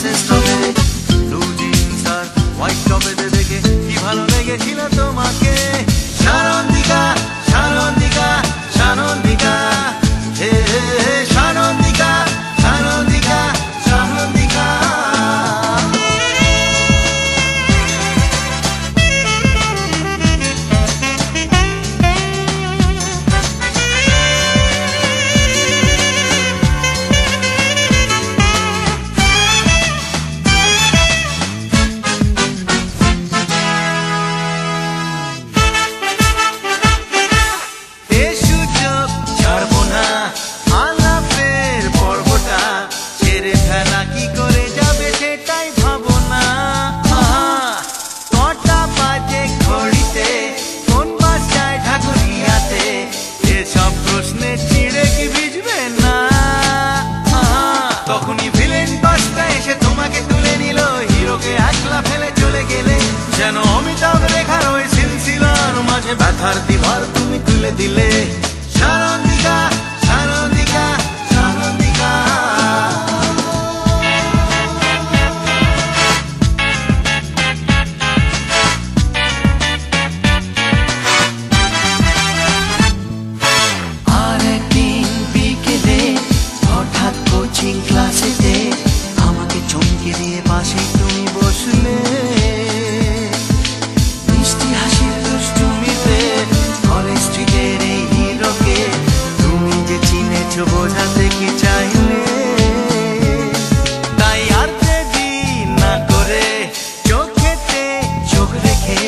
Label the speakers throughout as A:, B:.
A: বাসে স্টপে blue jeans আর white টপেতে দেখে কি ভালো লেগেছিল তোমাকে। সানন্দিকা সানন্দিকা সানন্দিকা হে হে হে সানন্দিকা সানন্দিকা সানন্দিকা। তখনই ভিলেন বাসটা এসে তোমাকে তুলে নিল, হিরোকে একলা ফেলে চলে গেলে যেন অমিতাভ রেখার ওই সিলসিলার মাঝে ব্যথার দিভার তুমি তুলে দিলে। সানন্দিকা সানন্দিকা সানন্দিকা। আর একদিন বিকেলে হঠাৎ কোচিং ক্লাসেতে আমাকে চমকে দিয়ে পাশে তুমি বসলে, মিষ্টি হাসির দুষ্টুমিতে কলেজ স্ট্রিটের এই হিরোকে তুমি যে চিনেছো বোঝাতে কি চাইলে। তাই আর দেরি না করে চোখেতে চোখ রেখে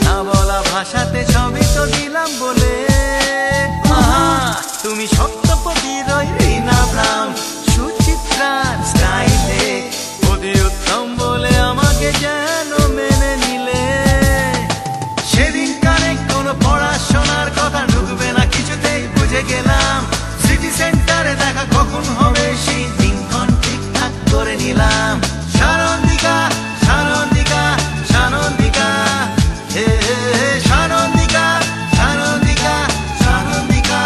A: না বলা ভাষাতে সবই তো দিলাম বলে। তুমি সপ্তপদীর ওই রিনা ব্রাউন সুচিত্রার স্টাইলে অতি উত্তম বলে আমাকে যেন মেনে নিলে। সেদিন কানে কোনো পড়াশোনার কথা ঢুকবে না কিছুতেই বুঝে গেলাম, সিটি সেন্টারে দেখা কখন হবে সেই দিনক্ষণ ঠিকঠাক করে নিলাম। সানন্দিকা সানন্দিকা সানন্দিকা হে হে সানন্দিকা সানন্দিকা সানন্দিকা।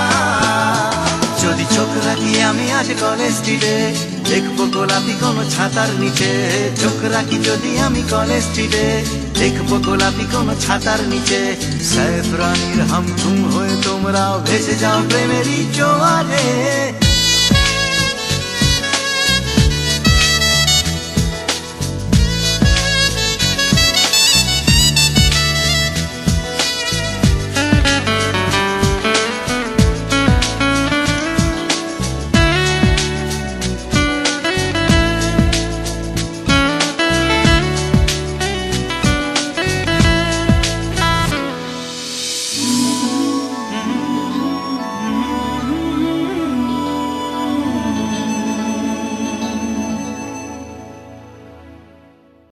A: যদি চোখ রাখি আমি আজ কলেজ স্ট্রিটে দেখবো গোলাপি কোনো ছাতার নিচে, চোখ রাখি যদি আমি কলেজ স্ট্রিটে দেখবো গোলাপি কোনো ছাতার নিচে। সৈফ রানীর হামধুম হয়ে তোমরাও ভেসে যাও প্রেমেরই জোয়ারে।